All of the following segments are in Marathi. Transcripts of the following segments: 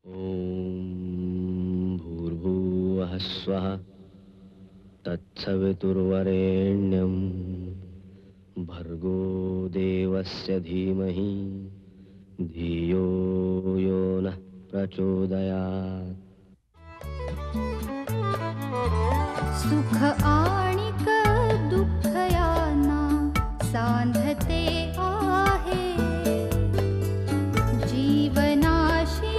ओम भूर्भुवः स्वः तत्सवितुर्वरेण्यं भर्गो देवस्य धीमहि धियो यो नः प्रचोदयात्। सुख आणिक दुःख यांना सांधते आहे, जीवनाशी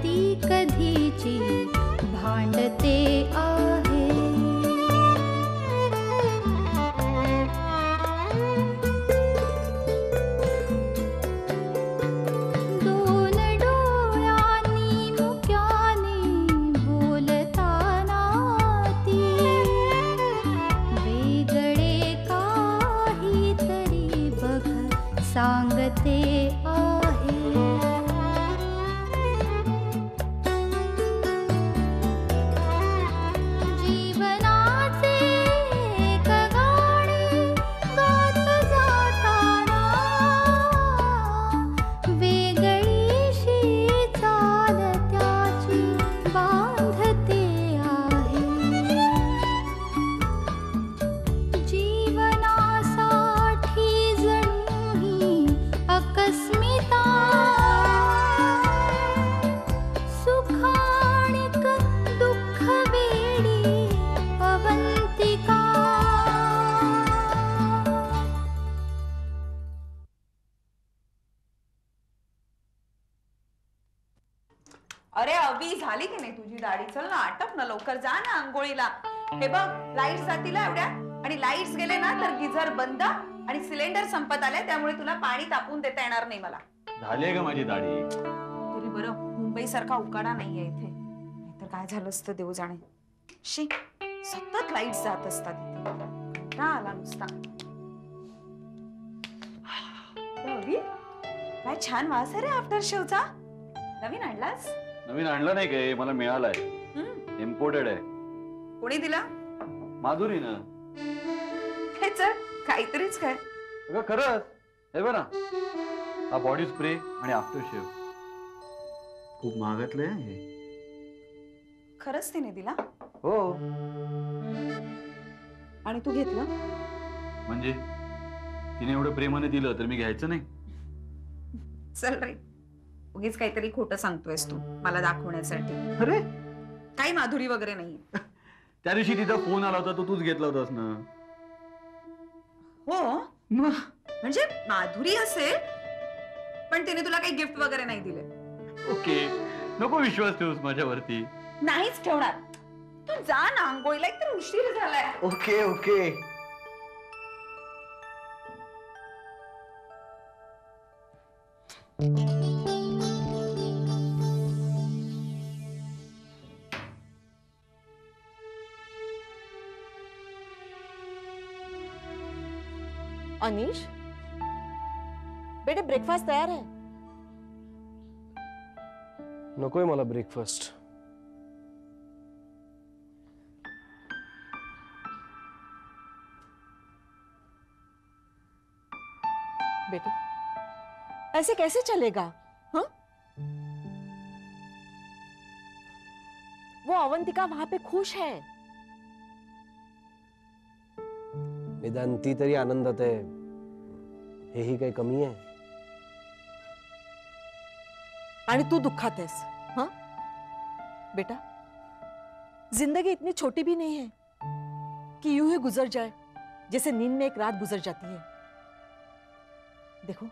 ती कधीची भांडते आहे। दोन डोळ्यांनी मुक्याने बोलताना ती वेगळे काहीतरी बघ सांगते आहे। जीवनाचे एक गाणे गात जाताना वेगळीशी चाल त्याची बांधते आहे। जीवनासाठी जणू ही अकस्मिता, सुखाणिक दुःख वेडी अवंतिका। अरे अवी, झाली की नाही तुझी दाढी? चल ना, आटप ना, लवकर जा ना आंघोळीला। हे बघ, लाईट जातील एवढ्या, आणि लाईट्स गेले ना तर गिझर बंद आणि सिलेंडर संपत आले, त्यामुळे तुला पाणी तापून देता येणार नाही मला। झाली का माझी दाढी? तरी बरं मुंबई सारखा उकाडा नाहीये इथे, नाहीतर काय झालं असतं देव जाणे। शी, सतत लाईट्स जात असतात इथे, कंटाळा आला नुसता। अवी, काय छान वास आहे रे आफ्टर शोचा। नवीन आणलास? नवीन आणलं नाही काय, मला मिळालाय, इम्पोर्टेड आहे। कोणी दिला? माधुरीनं। हे चल, काहीतरीच काय। अगं खरंच, हे बघ ना, हा बॉडी स्प्रे आणि आफ्टर शेव खूप महागातलं आहे हे। खरंच तिने दिला? हो। आणि तू घेतलं? म्हणजे तिने एवढं प्रेमाने दिलं तर मी घ्यायचं नाही? चल रे, उगीच काहीतरी खोटं सांगतोयस तू मला दाखवण्यासाठी। अरे काही माधुरी वगैरे नाही। त्या दिवशी तिचा फोन आला होता, तो तूच घेतला होतास ना? हो, म्हणजे माधुरी असेल, पण तिने तुला काही गिफ्ट वगैरे नाही दिले? ओके, नको विश्वास ठेवूस माझ्यावरती। नाहीच ठेवणार। तू जा ना आंघोळीला, एक तर उशीर झालाय। Okay okay. अनीश, बेटे ब्रेकफास्ट तयार है। नकोय मला ब्रेकफास्ट। बेटे, ऐसे कैसे चलेगा? हाँ? वो अवंतिका वहां पे खुश है। निदान ती तरी आनंदात आहे, हेही काही कमी आहे? आणि तू दुखात आहेस। हाँ? बेटा, जिंदगी इतनी छोटी भी नहीं है कि यूं ही गुजर जाए जैसे नींद में एक रात गुजर जाती है। देखो,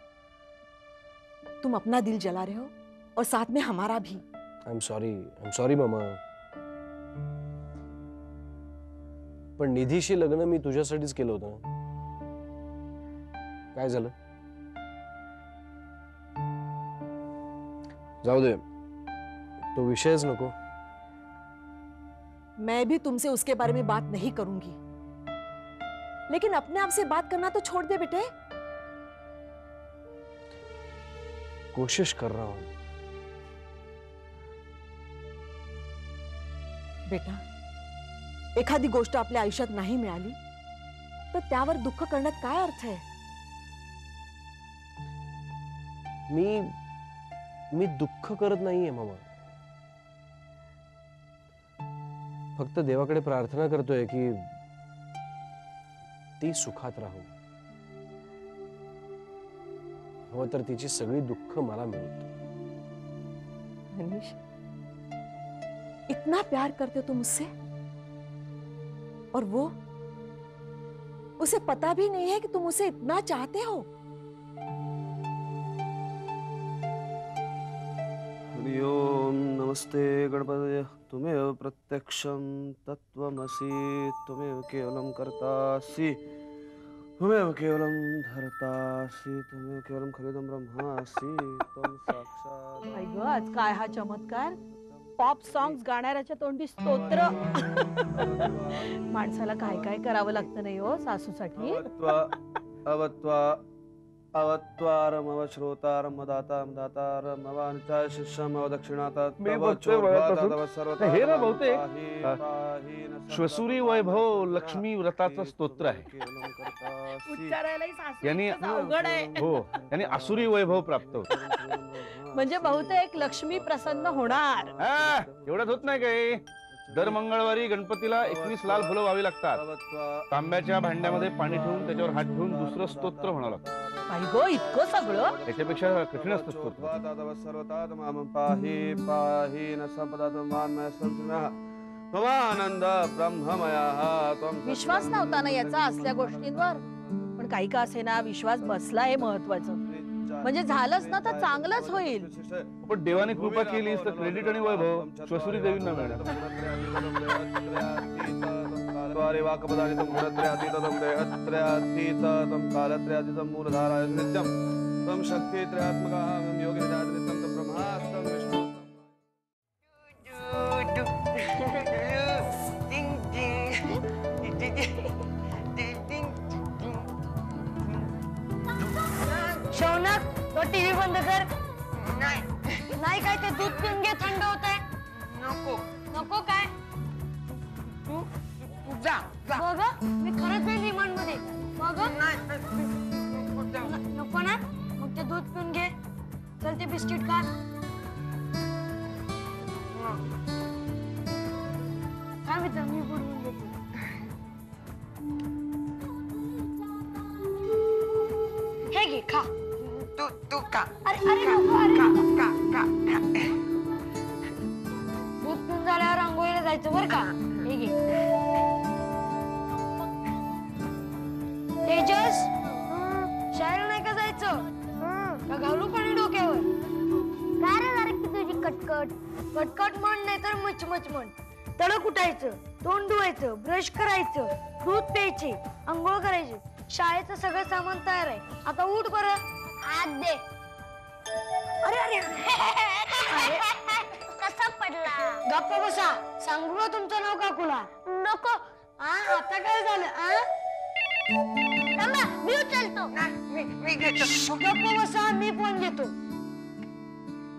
तुम अपना दिल जला रहे हो और साथ में हमारा भी। आई एम सॉरी मामा। पण निधीशी लग्न मी तुझ्यासाठीच केलं होतं ना। काय झालं? जाऊ दे, तो विषयच नको। मैं भी तुमसे उसके बारे में बात नहीं करूंगी, लेकिन अपने आप से बात करना तो छोड़ दे बेटे। कोशिश कर रहा हूं। बेटा, एखादी गोष्ट आपल्या आयुष्यात नाही मिळाली तर त्यावर दुःख करण्यात काय अर्थ आहे? मी दुःख करत नाहीये मामा। फक्त देवाकडे प्रार्थना करतोय की ती सुखात राहू, हो तर तिची सगळी दुःख मला मिळत. मनीष, इतना प्यार करते हो तुम मुझसे, और वो उसे पता भी नहीं है कि तुम उसे इतना चाहते हो. हरि ओम नमस्ते गणपतये तुमेव प्रत्यक्षं तत्त्वमसि तुमेव केवलं कर्तासि तुमेव केवलं धर्तासि तुमेव केवलं खलिदं ब्रह्मासि त्वं साक्षात्. आई ग, आज काय हा चमत्कार. पॉप सॉंग्स गाणाऱ्याच्या तोंडी स्तोत्र. माणसाला काय काय करावं लागतं नाही हो सासूसाठी. अवत्वा अवत्वारम अवश्रोतारम दातारम दातारम अवांचा शिष्यम अवदक्षिणातात. मी बघतोय वयापासून. हे ना बहुतेक श्वसुरी वैभव लक्ष्मी व्रताचं स्तोत्र आहे. उच्चारायलाही यांनी अवघड आहे. हो, यांनी आसुरी वैभव प्राप्त होत. म्हणजे बहुतेक लक्ष्मी प्रसन्न होणार. एवढ्यात होत नाही काही. दर मंगळवारी गणपतीला 21 लाल फुलं व्हावी लागतात. तांब्याच्या भांड्यामध्ये पाणी ठेवून त्याच्यावर हात ठेवून दुसरं स्तोत्र म्हणावं लागतं. आई गो, इतकं सगळं. त्याच्यापेक्षा कठीण असतं स्तोत्र. पाहि पाहि न संपदात मानमय संतुनः त्वमानंद ब्रह्ममयः त्वं. विश्वास नव्हता ना याचा असल्या गोष्टींवर, पण काही का असेना विश्वास बसला हे महत्वाचं. म्हणजे झालंच ना तर चांगलंच होईल. पण देवाने कृपा केलीस तर क्रेडिट आणि वैभव श्वसुरी देवींना मिळणार. द्वारे वाकपदानितं गुणत्रयातीतं देहत्रयातीतं कालत्रयातीतं मूलधाराय नित्यं त्वं शक्तित्रयात्मकः योगिनिदानितं तं ब्रह्मास्तं विष्णु. शौनक, तो टीव्ही बंद कर. नाही काय ते दूध पिऊन घे, थंड होत आहे. नको नको काय जा बघ, मी खरंच आहे विमान मध्ये. बघ नको ना, मग ते दूध पिऊन घे. चल ते बिस्किट खा. काय मित्र, मी बुडवून देते. हे घे खा. तू का. अरे नको, अरे दूध पिऊन झाल्यावर आंघोळीला जायचं बरं का. हे घे. तेजस, शाळेला नाही का जायचं? का घालू पाणी डोक्यावर? काय रे जरा की तुझी कटकट. कटकट म्हण नाही तर मचमच म्हण. तडक उठायचं, तोंड धुवायचं, ब्रश करायचं, दूध प्यायचे, आंघोळ करायची. शाळेचं सगळं सामान तयार आहे. आता उठ बरं. हात दे. अरे अरे कसा पडला. गप्प बसा. सांगू का तुमचं नाव काकूला? नको. आता काय झालं? मी उचलतो. गप्प बसा, मी फोन घेतो.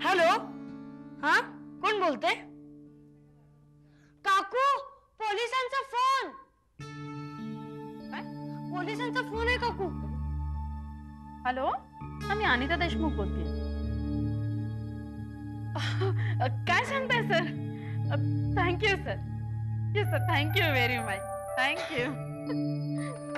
हॅलो, हा कोण बोलतंय? काकू, पोलिसांचा फोन. पोलिसांचा फोन आहे काकू. हॅलो, मी अनिता देशमुख बोलते. काय सांगताय sir? Thank you sir. Yes sir, thank you very much. Thank you.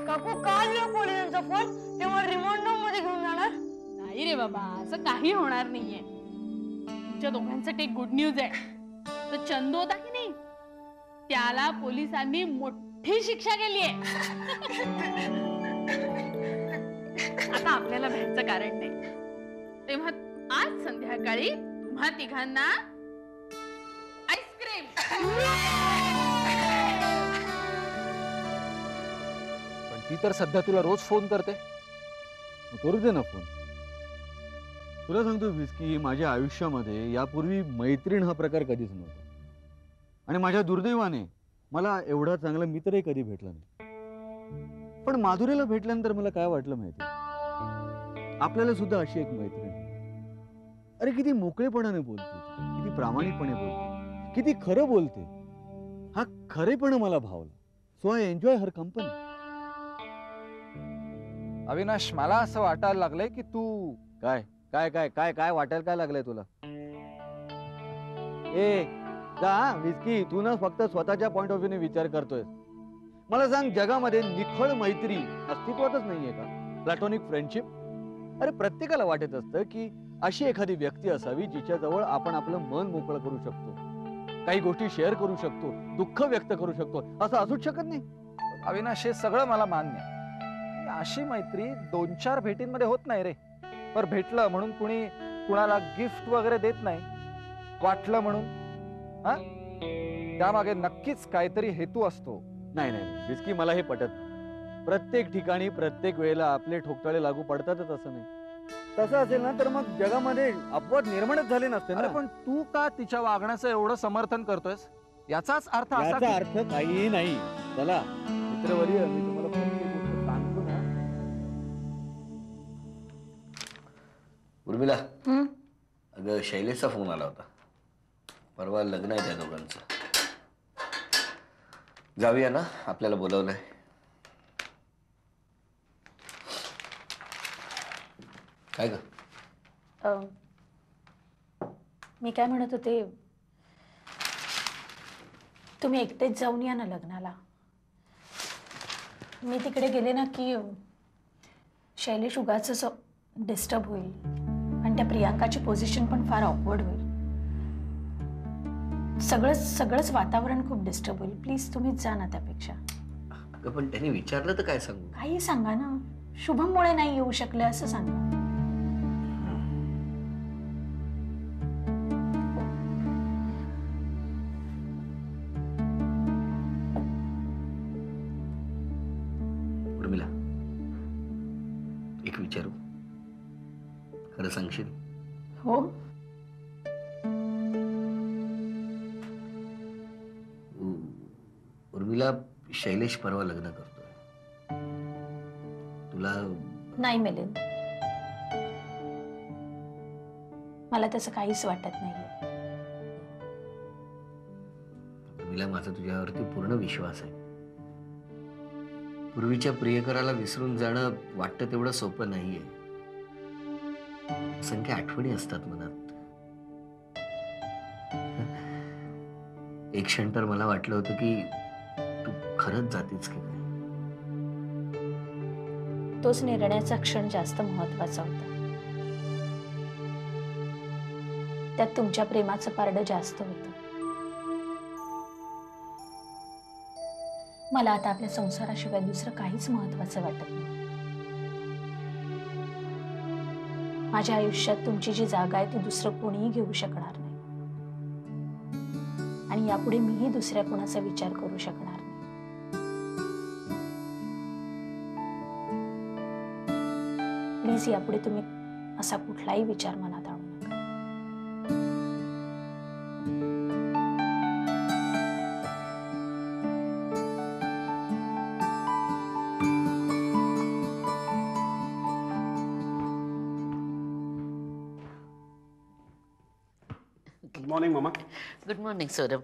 काकू, काल या पोलिसांचा फोन, तेव्हा रिमांड होम मध्ये घेऊन जाणार. नाही रे बाबा, असं काही होणार नाहीये. तुमच्या दोघांसाठी एक गुड न्यूज आहे. तो चंदू होता की नाही, त्याला पोलिसांनी मोठी शिक्षा केली आहे. आता आपल्याला भ्यायचं कारण नाही. तेव्हा आज संध्याकाळी तुम्हा तिघांना आईस्क्रीम. पण ती तर सध्या तुला रोज फोन करते. करू दे ना फोन. तुला सांगतो की माझ्या आयुष्यामध्ये यापूर्वी मैत्रीण हा प्रकार कधीच नव्हता. आणि माझ्या दुर्दैवाने मला एवढा चांगला मित्रही कधी भेटला नाही. पण माधुरीला भेटल्यानंतर मला काय वाटलं माहिती, आपल्याला सुद्धा अशी एक मैत्रीण. अरे किती मोकळेपणाने बोलते, किती प्रामाणिकपणे बोलते, किती खरं बोलते. हा खरेपणा मला भावला. So I enjoy her company. Avinash, मला असं वाटायला लागलंय की तू काय काय काय काय काय वाटायला काय लागलंय तुला? ए जा विस्की, तू ना फक्त स्वतःच्या पॉइंट ऑफ व्ह्यूने विचार करतोय. मला सांग, जगामध्ये निखळ मैत्री अस्तित्वातच नाहीये का? Platonic friendship. अरे प्रत्येकाला वाटत असतं की अशी एखादी व्यक्ती असावी जिच्याजवळ आपण आपलं मन मोकळं करू शकतो, काही गोष्टी शेअर करू शकतो, दुःख व्यक्त करू शकतो. असं असूच शकत नाही. अविनाश, हे सगळं मला मान्य आहे. अशी मैत्री 2-4 भेटींमध्ये होत नाही रे. पर भेटलं म्हणून कुणी कुणाला गिफ्ट वगैरे देत नाही, वाटलं म्हणून. हा, त्यामागे नक्कीच काहीतरी हेतू असतो. नाही नाही विस्की, मला हे पटत नाही. प्रत्येक ठिकाणी प्रत्येक वेळेला आपले ठोकताळे लागू पडतातच असं नाही. तसं असेल ना तर मग जगामध्ये अपवाद निर्माणच झाले नसते अरे ना. पण तू का तिच्या वागण्याचं एवढं समर्थन करतोयस? याचाच अर्थ असा याचा की अर्थ काहीही नाही. चला मित्रवर्य, मी तुम्हाला प्रत्येक गोष्ट सांगतो ना. उर्मिला, अगं शैलेशचा फोन आला होता. परवा लग्न आहे त्या दोघांचं. जाऊया ना, आपल्याला बोलवलंय. काय ग? मी काय म्हणत होते, तुम्ही एकटेच जाऊन या ना लग्नाला. मी तिकडे गेले ना की शैलेश उगाच असं डिस्टर्ब होईल आणि त्या प्रियांकाची पोझिशन पण फार ऑकवर्ड होईल. सगळंच वातावरण खूप डिस्टर्ब होईल. प्लीज तुम्हीच जा ना त्यापेक्षा. अगं पण त्यांनी विचारलं तर काय सांगू? काही सांगा ना. शुभममुळे नाही येऊ शकले असं सांगा. उर्मिला, एक विचारू? खरं सांगशील? हो. उर्मिला, शैलेश परवा लग्न करतोय. तुला नाही मिलिंद, मला तसं काहीच वाटत नाही. उर्मिला, माझा तुझ्यावरती पूर्ण विश्वास आहे. पूर्वीच्या प्रियकराला विसरून जाणं वाटतं तेवढं सोपं नाहीये. असंख्य आठवणी असतात मनात. एक क्षण तर मला वाटलं होतं की तू खरंच जातीस की काय. तोच निर्णयाचा क्षण जास्त महत्वाचा होता. त्यात तुमच्या प्रेमाचं पारडं जास्त होतं. मला आता आपल्या संसाराशिवाय दुसरं काहीच महत्वाचं वाटत नाही. माझ्या आयुष्यात तुमची जी जागा आहे ती दुसरं कोणीही घेऊ शकणार नाही. आणि यापुढे मीही दुसऱ्या कोणाचा विचार करू शकणार नाही. प्लीज यापुढे तुम्ही असा कुठलाही विचार मनात आणू नका. गुड मॉर्निंग मामा. Good morning Saurabh.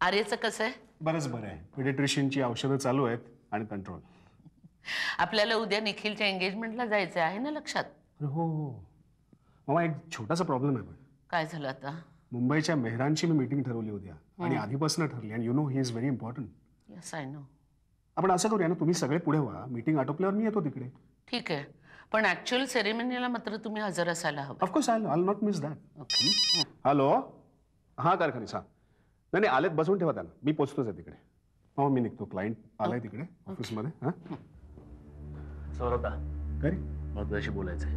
आर्यचं कसं आहे? बरंच बरं आहे. पेडिट्रिशियनची औषधं चालू आहेत आणि कंट्रोल. आपल्याला उद्या निखिलच्या एंगेजमेंटला जायचं आहे ना लक्षात? हो हो मामा, एक छोटासा प्रॉब्लेम आहे. पण काय झालं आता? मुंबईच्या मेहरांची मी मीटिंग ठरवली उद्या आणि आधीपासून ठरली. आणि you know he is very important. Yes I know. आपण असं करूया ना, तुम्ही सगळे पुढे व्हा. मीटिंग आटोपल्यावर मी येतो तिकडे. ठीक आहे, पण ऍक्च्युअल सेरेमनीला मात्र तुम्ही हजर असायला हवं. Of course I not miss that. Okay. Hello, हा कारखानी सा. नाही नाही, आलेत, बसून ठेवा त्यांना. मी पोचतोच आहे तिकडे. हो, मी निघतो. क्लायंट आलाय तिकडे ऑफिसमध्ये. हा सौरभदा, काय रे? मला तुझ्याशी बोलायचंय.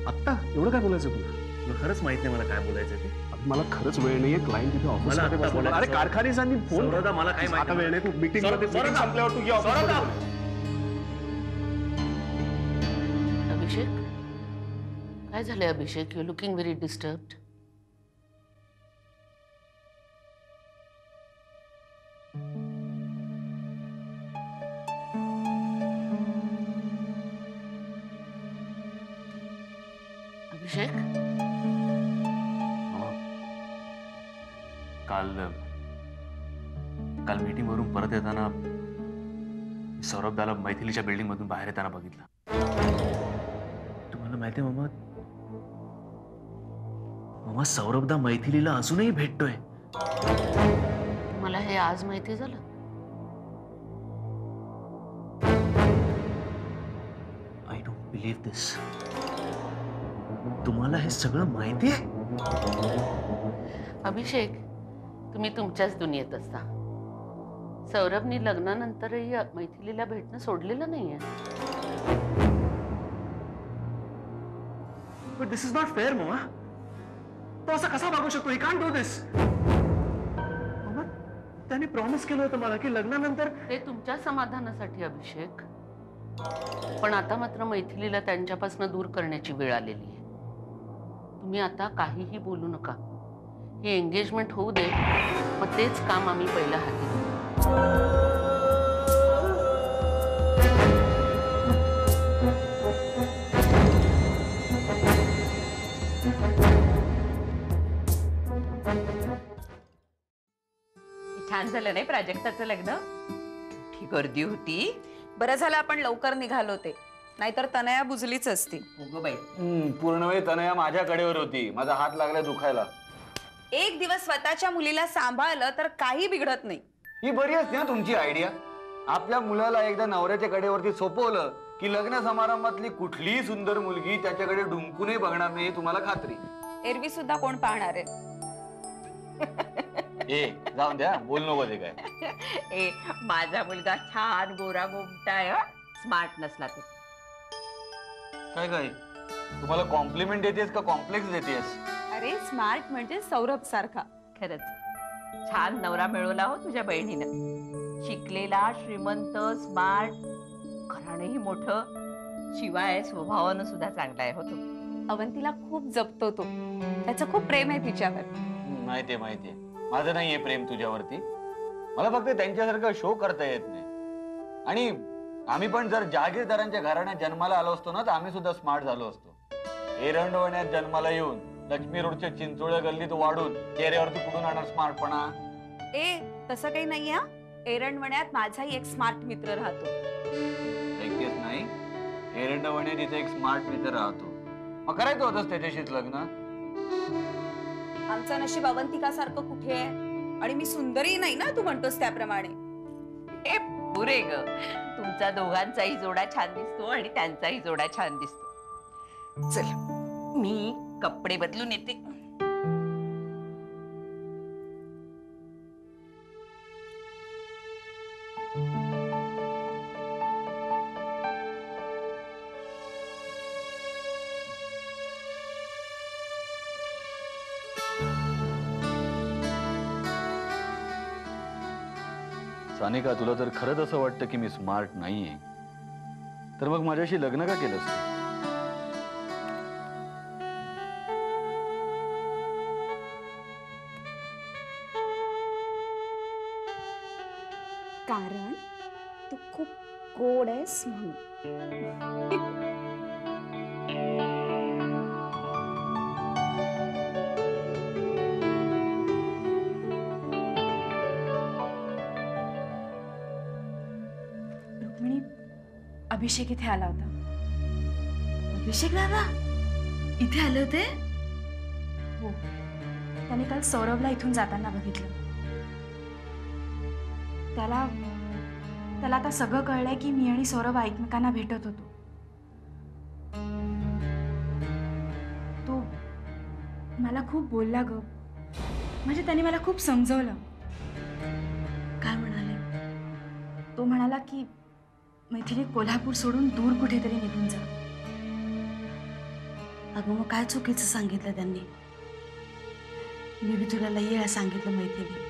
आत्ता एवढं काय बोलायचं तुला? तुला खरंच माहित नाही मला काय बोलायचंय ते. मला खरंच वेळ नाहीये. क्लायंट तिथे ऑफिसमध्ये बसला. अरे कारखानीसांनी फोन. सौरभदा, मला काय माहिती? आता वेळ नाही. तू मीटिंग संपल्यावर तू ये ऑफिसमध्ये. अभिषेक, काय झालंय Abhishek? You looking very disturbed. Abhishek, काल मीटिंग वरून परत येताना सौरभदाला मैथिलीच्या बिल्डिंग मधून बाहेर येताना बघितलं. तुम्हाला माहिती आहे मामा, सौरभदा मैथिलीला अजूनही भेटतोय. मला हे आज माहिती झालं? आय डोंट बिलीव्ह दिस. तुम्हाला हे सगळं माहिती आहे? अभिषेक, तुम्ही तुमच्याच दुनियेत असता. सौरभनी लग्नानंतरही मैथिलीला भेटणं सोडलेलं नाहीये. But this is not fair mama. तो असं कसा वागू शकतो? He can't do this. Mama, त्याने प्रॉमिस केलं होतं मला की लग्नानंतर. ते तुमच्या समाधानासाठी अभिषेक, पण आता मात्र मैथिलीला त्यांच्यापासून दूर करण्याची वेळ आलेली आहे. तुम्ही आता काहीही बोलू नका. ही एंगेजमेंट होऊ दे, मग तेच काम आम्ही पहिलं हाती घेऊ. छान झालं नाही प्राजक्ताचं लग्न? मोठी गर्दी होती. बरं झालं आपण लवकर निघालो ते, नाहीतर तनया बुजलीच असती. बाई, पूर्ण वेळ तनया माझ्या कडेवर होती. माझा हात लागला दुखायला. एक दिवस स्वतःच्या मुलीला सांभाळलं तर काही बिघडत नाही. ही बरी असते ना तुमची आयडिया. आपल्या मुलाला एकदा नवऱ्याच्या कडेवरती सोपवलं की लग्न समारंभातली कुठलीही सुंदर मुलगी त्याच्याकडे डुंकूनही बघणार नाही, तुम्हाला खात्री. एरवी सुद्धा कोण पाहणार आहे? ए जाऊन द्या, बोल नको ते काय. ए, माझा मुलगा छान गोरा गोमटाय, स्मार्ट नसला तर. काय काय तुम्हाला कॉम्प्लिमेंट देतेस का कॉम्प्लेक्स देतेस? अरे स्मार्ट म्हणजे सौरभ सारखा. खरंच छान नवरा मिळवला हो तुझ्या बहिणीनं. शिकलेला, श्रीमंत, स्मार्ट, घराणंही मोठं, शिवाय स्वभावानं सुद्धा चांगला आहे हो तो. अवंतीला खूप जपतो तो. त्याचं खूप प्रेम आहे तिच्यावर. माहितीये माहितीये. माझं नाहीये प्रेम तुझ्यावरती. मला फक्त त्यांच्यासारखं शो करता येत नाही. आणि आम्ही पण जर जहागीरदारांच्या घराण्यात जन्माला आलो असतो ना, तर आम्ही सुद्धा स्मार्ट झालो असतो. एरंडवण्यात जन्माला येऊन लक्ष्मी रोडच्या चिंचोळ्या गल्लीत वाढून चेहऱ्यावरती कुठून आणणार स्मार्टपणा? ए, तसं काही नाही हा. एरंडवण्यात माझाही एक स्मार्ट मित्र राहतो. ऐकतेच नाही? एरंडवण्यात तिथे एक स्मार्ट मित्र राहतो. मग करायचं होतंच त्याच्याशीच लग्न. आमचं नशीब अवंतिकासारखं कुठे आहे? आणि मी सुंदरी नाही ना, तू म्हणतोस त्याप्रमाणे. ए पुरे ग, तुमचा दोघांचाही जोडा छान दिसतो आणि त्यांचाही जोडा छान दिसतो. चल मी कपडे बदलून येते. सानिका, तुला जर खरंच असं वाटतं की मी स्मार्ट नाहीये, तर मग माझ्याशी लग्न का केलंस तू? कारण तू खूप गोड आहेस म्हणून. अभिषेक इथे आला होता. अभिषेक दादा इथे आले होते? हो, त्याने काल सौरभला इथून जाताना बघितलं. त्याला आता सगळं कळलंय की मी आणि सौरभ एकमेकांना भेटत होतो. तो मला खूप बोलला ग. म्हणजे त्याने मला खूप समजवलं. काय म्हणाले? तो म्हणाला की मैथिली कोल्हापूर सोडून दूर कुठेतरी निघून जा. अगं मग काय चुकीचं सांगितलं त्यांनी? मी बी तुला लई वेळा सांगितलं मैथिली,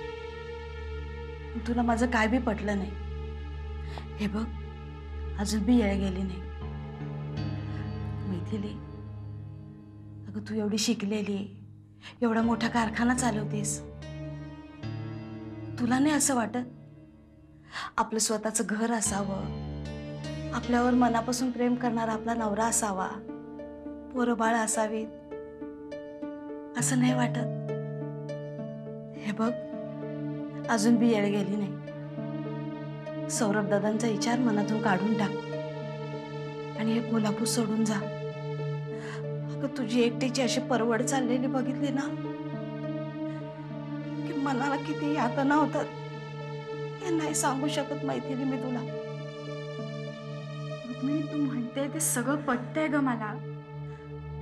तुला माझं काय बी पटलं नाही. हे बघ, अजून बी येळ गेली नाही. मैथिली, अगं तू एवढी शिकलेली, एवढा मोठा कारखाना चालवतेस. तुला नाही असं वाटत आपलं स्वतःचं घर असावं, आपल्यावर मनापासून प्रेम करणारा आपला नवरा असावा, पोरं बाळ असावीत, असं नाही वाटत? हे बघ, अजून बी येळ गेली नाही. सौरभ दादांचा विचार मनातून काढून टाक आणि हे कोल्हापूर सोडून जा. अगं तुझी एकटीची अशी परवड चाललेली बघितली ना की मनाला किती यातना होतात. हे नाही सांगू शकत मैथिली मी तुला. रुक्मिणी, तू म्हणते ते सगळं पटतंय ग मला.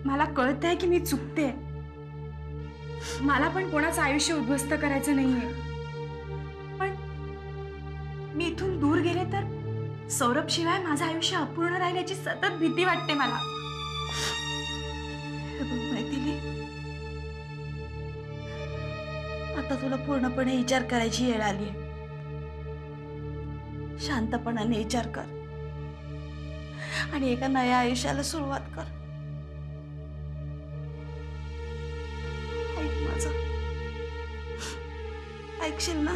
मला कळतंय की मी चुकते. मला पण कोणाचं आयुष्य उद्ध्वस्त करायचं नाहीये. पण मी इथून दूर गेले तर सौरभ शिवाय माझं आयुष्य अपूर्ण राहील याची सतत भीती वाटते मला. हे बघ मैथिली, आता तुला पूर्णपणे विचार करायची वेळ आली आहे. शांतपणाने विचार कर आणि एका नव्या आयुष्याला सुरुवात कर. ऐक माझं, ऐकशील ना?